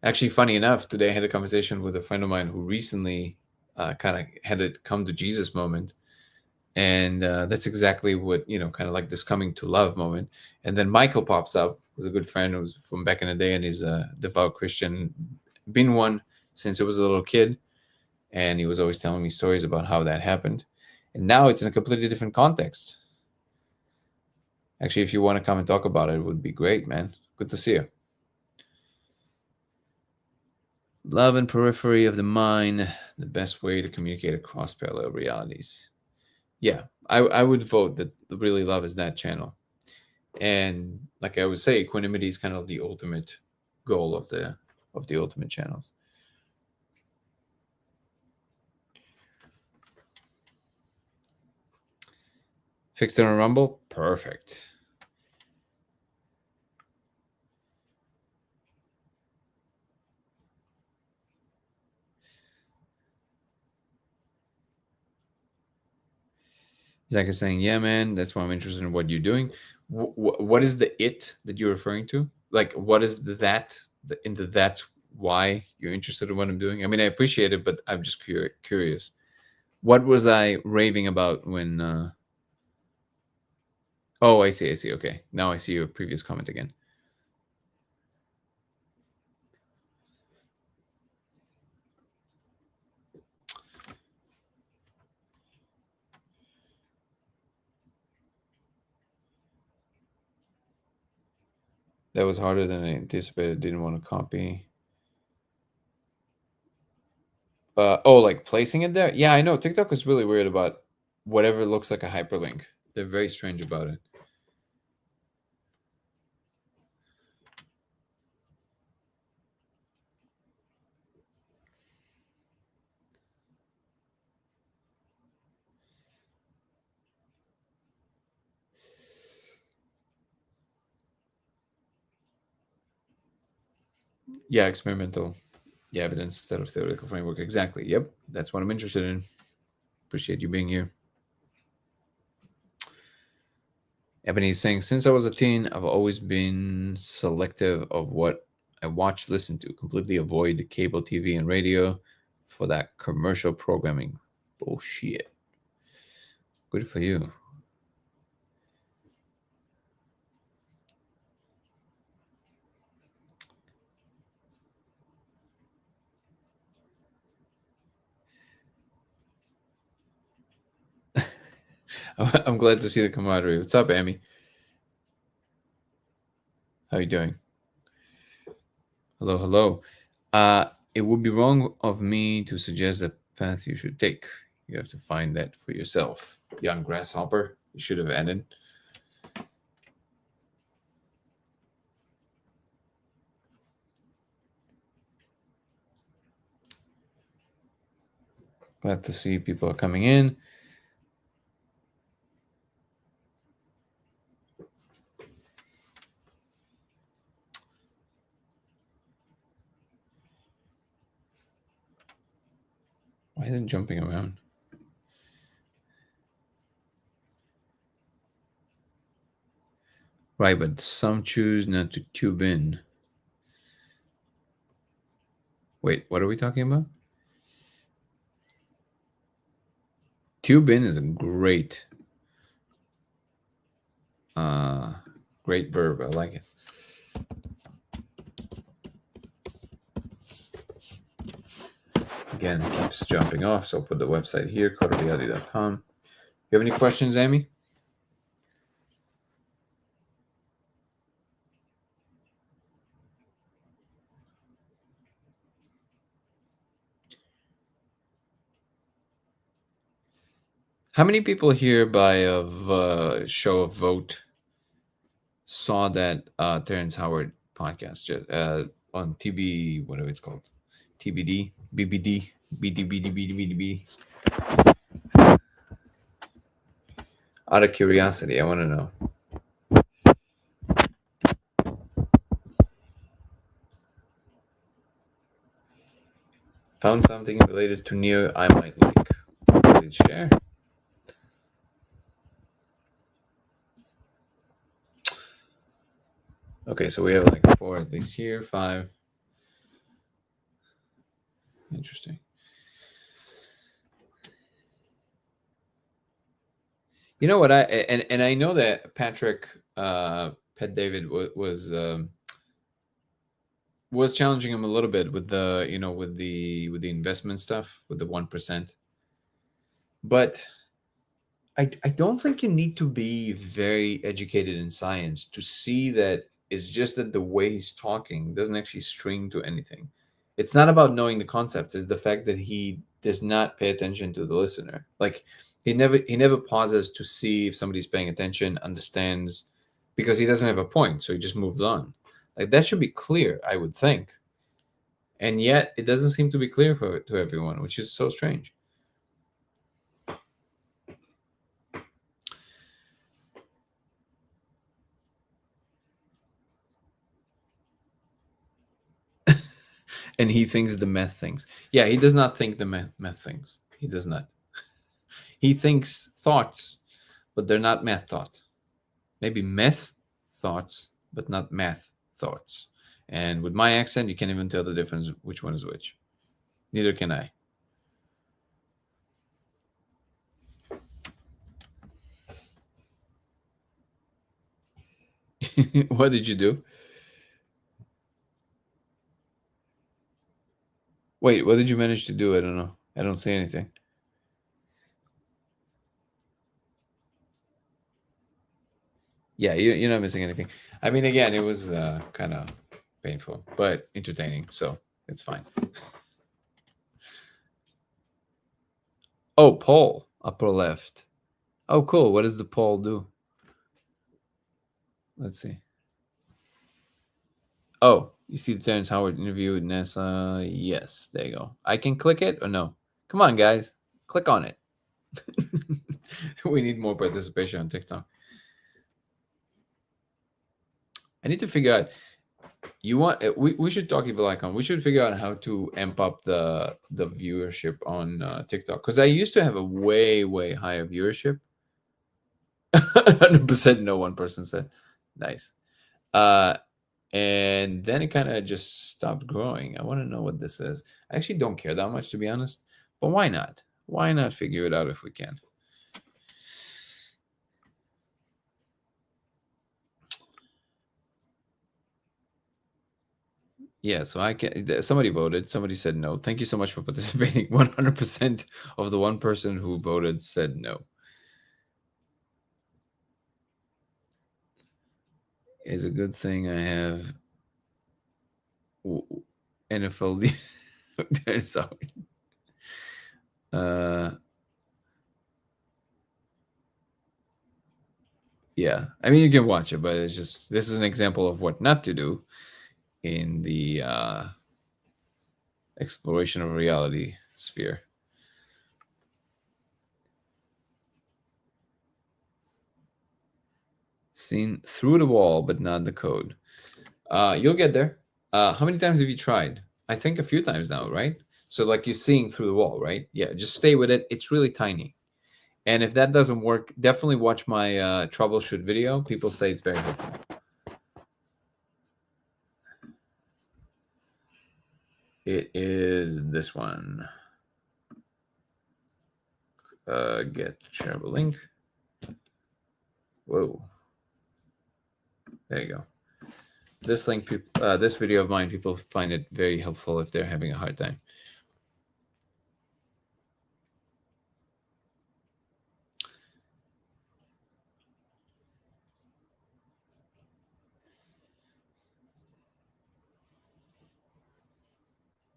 [SPEAKER 1] Actually, funny enough, today I had a conversation with a friend of mine who recently kind of had a come to Jesus moment. And that's exactly what, kind of like this coming to love moment. And then Michael pops up, who's a good friend, who's from back in the day, and he's a devout Christian, been one since he was a little kid. And he was always telling me stories about how that happened. And now it's in a completely different context. Actually, if you want to come and talk about it, it would be great, man. Good to see you. Love and periphery of the mind, the best way to communicate across parallel realities. Yeah, I would vote that really love is that channel. And like I would say, equanimity is kind of the ultimate goal of the ultimate channels. Fixed it on Rumble, perfect. Zach is saying, "Yeah, man, that's why I'm interested in what you're doing." What is the it that you're referring to? Like, what is that's why you're interested in what I'm doing? I mean, I appreciate it, but I'm just curious. What was I raving about when? Oh, I see. I see. Okay, now I see your previous comment again. That was harder than I anticipated. Didn't want to copy. Oh, like placing it there? Yeah, I know. TikTok is really weird about whatever looks like a hyperlink. They're very strange about it. Yeah, experimental. Yeah, evidence instead of theoretical framework. Exactly. Yep. That's what I'm interested in. Appreciate you being here. Ebony is saying, since I was a teen, I've always been selective of what I watch, listen to, completely avoid cable TV and radio for that commercial programming bullshit. Good for you. I'm glad to see the camaraderie. What's up, Amy? How you doing? Hello, hello. It would be wrong of me to suggest the path you should take. You have to find that for yourself. Young grasshopper, you should have added. Glad to see people are coming in. Why is it jumping around? Right, but some choose not to tube in. Wait, what are we talking about? Tube in is a uh, great verb. I like it. Again, it keeps jumping off, so I'll put the website here, codareality.com. You have any questions, Amy? How many people here by a show of vote saw that Terrence Howard podcast on TB, whatever it's called, TBD, BBD, BDBDBDBD? Out of curiosity, I want to know. Found something related to Neo I might like. Please share. Okay, so we have like 4 at least here, 5. Interesting. You know what and I know that Patrick Pet David was challenging him a little bit with the with the investment stuff with the 1%, but I don't think you need to be very educated in science to see that it's just that the way he's talking doesn't actually string to anything. It's not about knowing the concepts, it's the fact that he does not pay attention to the listener. Like he never pauses to see if somebody's paying attention, understands, because he doesn't have a point, so he just moves on. Like that should be clear, I would think. And yet it doesn't seem to be clear to everyone, which is so strange. And he thinks the meth things. Yeah, he does not think the meth things. He does not. He thinks thoughts, but they're not math thoughts. Maybe meth thoughts, but not math thoughts. And with my accent, you can't even tell the difference which one is which. Neither can I. What did you do? Wait, what did you manage to do? I don't know. I don't see anything. Yeah, you're not missing anything. I mean, again, it was kind of painful, but entertaining, so it's fine. Oh, poll, upper left. Oh, cool. What does the poll do? Let's see. Oh, you see the Terrence Howard interview with NASA? Yes, there you go. I can click it or no? Come on, guys. Click on it. We need more participation on TikTok. I need to figure out. We should talk about icon. We should figure out how to amp up the viewership on TikTok, because I used to have a way higher viewership. 100% no, one person said. Nice. Uh and then it kind of just stopped growing. I want to know what this is. I actually don't care that much, to be honest, but why not? Why not figure it out if we can? Yeah, so I can. Somebody voted. Somebody said no. Thank you so much for participating. 100% of the one person who voted said no. It's a good thing I have NFL. Sorry. Uh, yeah, I mean you can watch it, but it's just this is an example of what not to do in the exploration of reality sphere. Seen through the wall, but not the code. You'll get there. How many times have you tried? I think a few times now, right? So like you're seeing through the wall, right? Yeah, just stay with it. It's really tiny. And if that doesn't work, definitely watch my troubleshoot video. People say it's very helpful. It is this one. Get shareable link. Whoa, there you go. This link, this video of mine, people find it very helpful if they're having a hard time.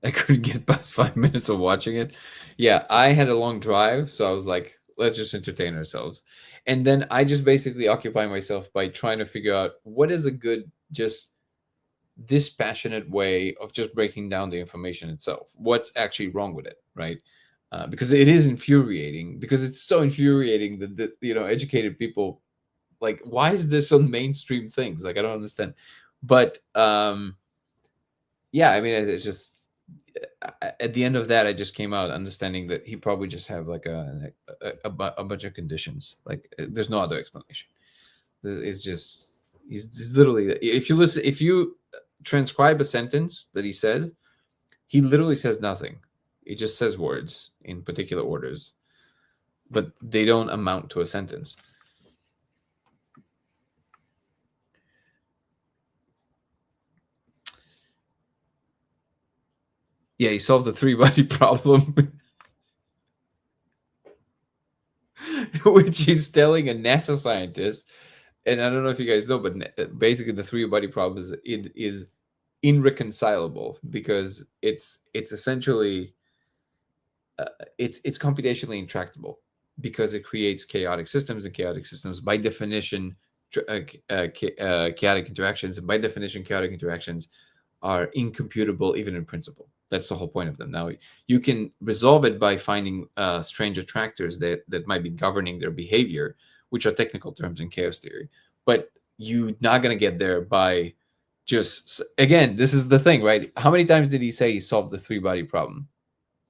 [SPEAKER 1] I couldn't get past 5 minutes of watching it. Yeah, I had a long drive, so I was like, let's just entertain ourselves. And then I just basically occupy myself by trying to figure out what is a good, just dispassionate way of just breaking down the information itself. What's actually wrong with it, right? Because it is infuriating. Because it's so infuriating that educated people, like, why is this on mainstream things? Like, I don't understand. But yeah, I mean, it's just at the end of that, I just came out understanding that he probably just have like a bunch of conditions. Like, there's no other explanation. It's just he's literally, if you transcribe a sentence that he says, he literally says nothing. He just says words in particular orders, but they don't amount to a sentence. Yeah, he solved the three-body problem, which he's telling a NASA scientist. And I don't know if you guys know, but basically the three-body problem is irreconcilable because it's essentially it's computationally intractable because it creates chaotic systems, and chaotic systems by definition chaotic interactions, and by definition chaotic interactions are incomputable even in principle. That's the whole point of them. Now you can resolve it by finding strange attractors that might be governing their behavior, which are technical terms in chaos theory, but you're not going to get there by just, again, this is the thing, right? How many times did he say he solved the three-body problem?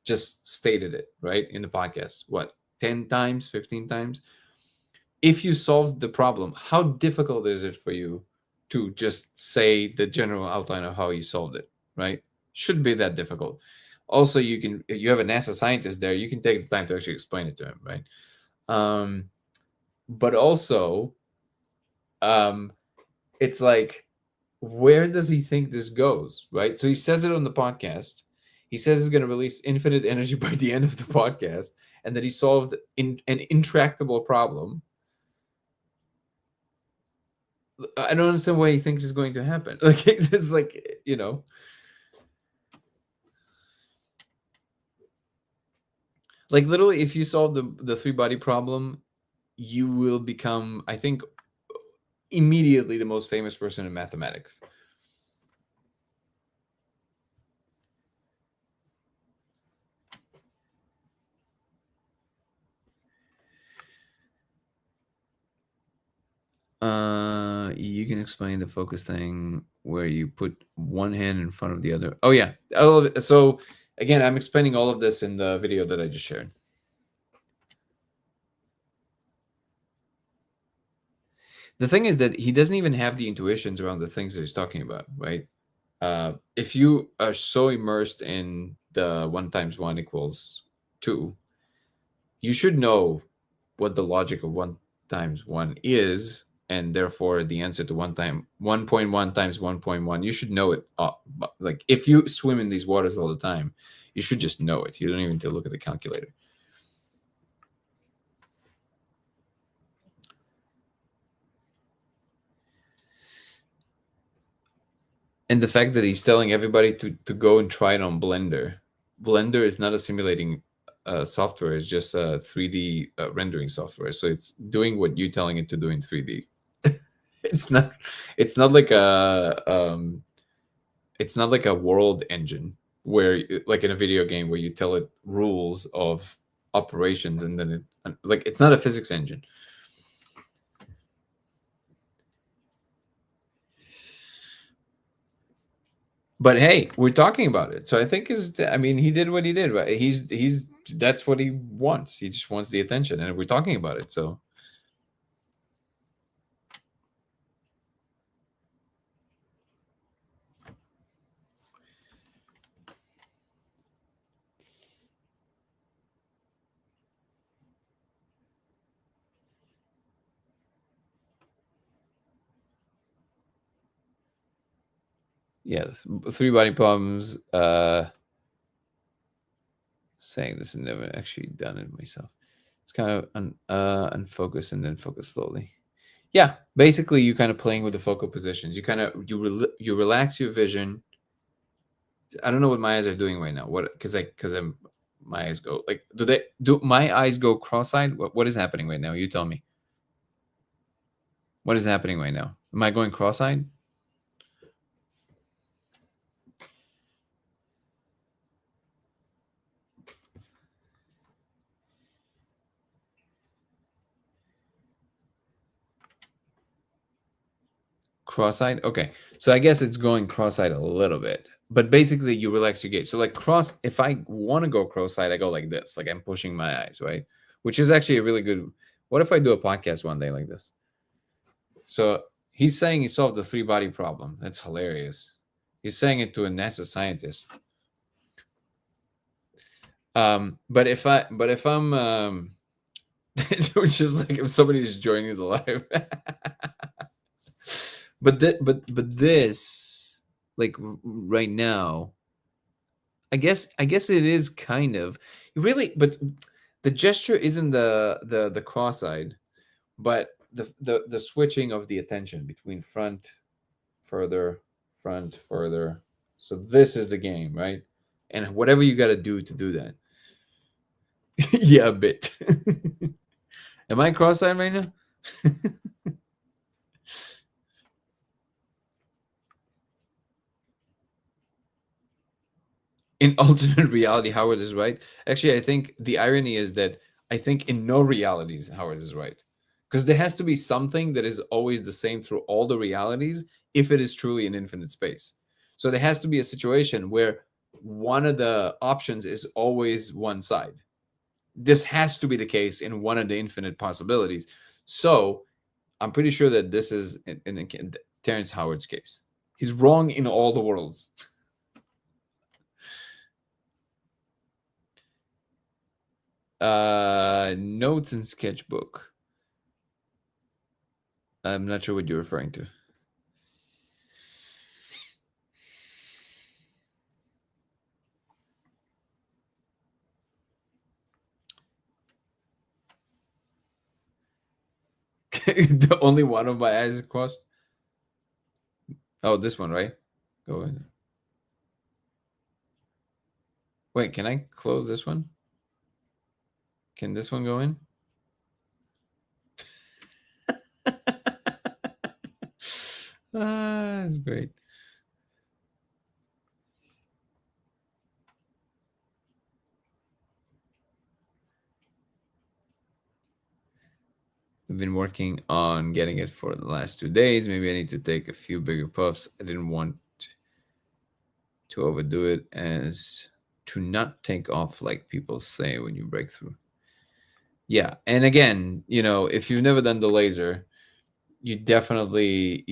[SPEAKER 1] Just stated it, right, in the podcast. What, 10 times, 15 times? If you solved the problem, how difficult is it for you to just say the general outline of how you solved it, right? Shouldn't be that difficult. Also, you have a NASA scientist there, you can take the time to actually explain it to him, right? But also, it's like, where does he think this goes, right? So he says it on the podcast. He says he's going to release infinite energy by the end of the podcast, and that he solved an intractable problem. I don't understand what he thinks is going to happen. Like, it's like, like, literally, if you solve the three-body problem, you will become, I think, immediately the most famous person in mathematics. You can explain the focus thing where you put one hand in front of the other. Oh yeah. Oh, so again, I'm explaining all of this in the video that I just shared. The thing is that he doesn't even have the intuitions around the things that he's talking about, right? If you are so immersed in the 1 times 1 equals 2, you should know what the logic of 1 times 1 is, and therefore the answer to 1.1 times 1.1. You should know it. Like, if you swim in these waters all the time, you should just know it. You don't even need to look at the calculator. And the fact that he's telling everybody to go and try it on Blender. Blender is not a simulating software. It's just a 3D rendering software. So it's doing what you're telling it to do in 3D. it's not. It's not like a. It's not like a world engine where, like in a video game, where you tell it rules of operations and then like, it's not a physics engine. But hey, we're talking about it, so I think I mean, he did what he did, right? He's that's what he wants. He just wants the attention, and we're talking about it. So Yes, three body problems. Saying this and never actually done it myself. It's kind of unfocused and then focus slowly. Yeah, basically you kind of playing with the focal positions. You kind of you relax your vision. I don't know what my eyes are doing right now. What because I'm my eyes go like do my eyes go cross-eyed? What is happening right now? You tell me. What is happening right now? Am I going cross-eyed? Cross-eyed? Okay. So I guess it's going cross-eyed a little bit. But basically you relax your gaze. So like if I want to go cross-eyed, I go like this. Like I'm pushing my eyes, right? Which is actually a really good. What if I do a podcast one day like this? So he's saying he solved the three body problem. That's hilarious. He's saying it to a NASA scientist. But if I'm it was just like if somebody's joining the live. But this like right now, I guess it is kind of really, but the gesture isn't the cross-eyed, but the switching of the attention between further, front, further. So this is the game, right? And whatever you got to do to do that. Yeah, a bit. Am I cross-eyed right now? In alternate reality, Howard is right. Actually, I think the irony is that I think in no realities Howard is right. Because there has to be something that is always the same through all the realities if it is truly an infinite space. So there has to be a situation where one of the options is always one side. This has to be the case in one of the infinite possibilities. So I'm pretty sure that this is in Terrence Howard's case. He's wrong in all the worlds. Notes and sketchbook. I'm not sure what you're referring to. The only one of my eyes is crossed. Oh, this one, right? Go in. Wait, can I close this one? Can this one go in? That's great. I've been working on getting it for the last 2 days. Maybe I need to take a few bigger puffs. I didn't want to overdo it as to not take off like people say when you break through. Yeah. And again, if you've never done the laser, you definitely.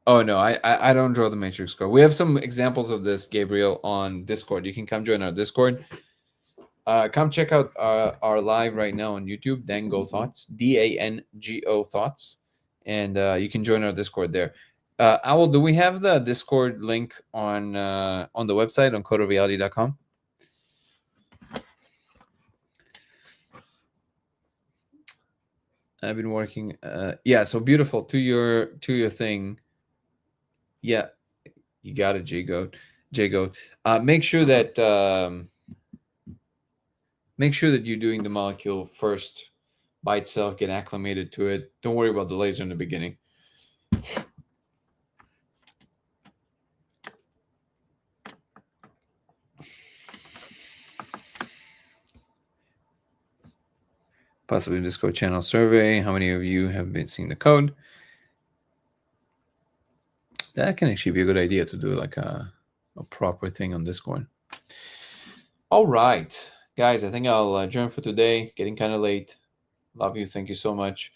[SPEAKER 1] Oh no, I don't draw the matrix code. We have some examples of this, Gabriel, on Discord. You can come join our Discord. Come check out our live right now on YouTube, Dango Thoughts, Dango Thoughts, and you can join our Discord there. Owl, do we have the Discord link on the website on codeofreality.com? I've been working. Yeah, so beautiful to your thing. Yeah, you got it, J-Goat. J-Goat. Make sure that you're doing the molecule first by itself, get acclimated to it. Don't worry about the laser in the beginning. Possibly Discord channel survey. How many of you have been seeing the code? That can actually be a good idea to do like a proper thing on Discord. All right, guys, I think I'll adjourn for today. Getting kind of late. Love you. Thank you so much.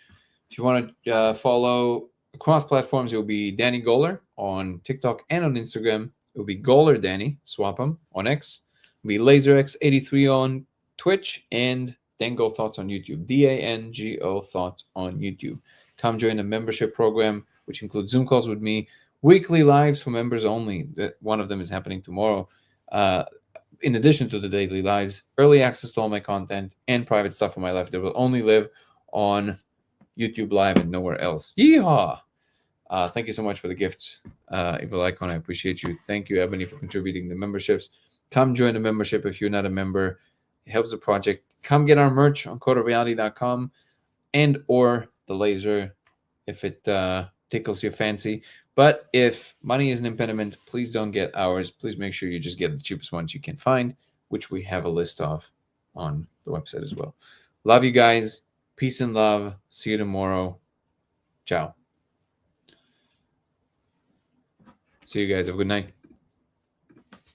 [SPEAKER 1] If you want to follow across platforms, it will be Danny Goller on TikTok and on Instagram. It will be Goller Danny, swap them on X. It will be LaserX83 on Twitch and Dango Thoughts on YouTube. Dango Thoughts on YouTube. Come join the membership program, which includes Zoom calls with me, weekly lives for members only. One of them is happening tomorrow. In addition to the daily lives, early access to all my content and private stuff in my life that will only live on YouTube Live and nowhere else. Yeehaw! Thank you so much for the gifts, Evil Icon. I appreciate you. Thank you, Ebony, for contributing the memberships. Come join the membership if you're not a member. It helps the project. Come get our merch on codeofreality.com and or the laser if it tickles your fancy. But if money is an impediment, please don't get ours. Please make sure you just get the cheapest ones you can find, which we have a list of on the website as well. Love you guys. Peace and love. See you tomorrow. Ciao. See you guys. Have a good night.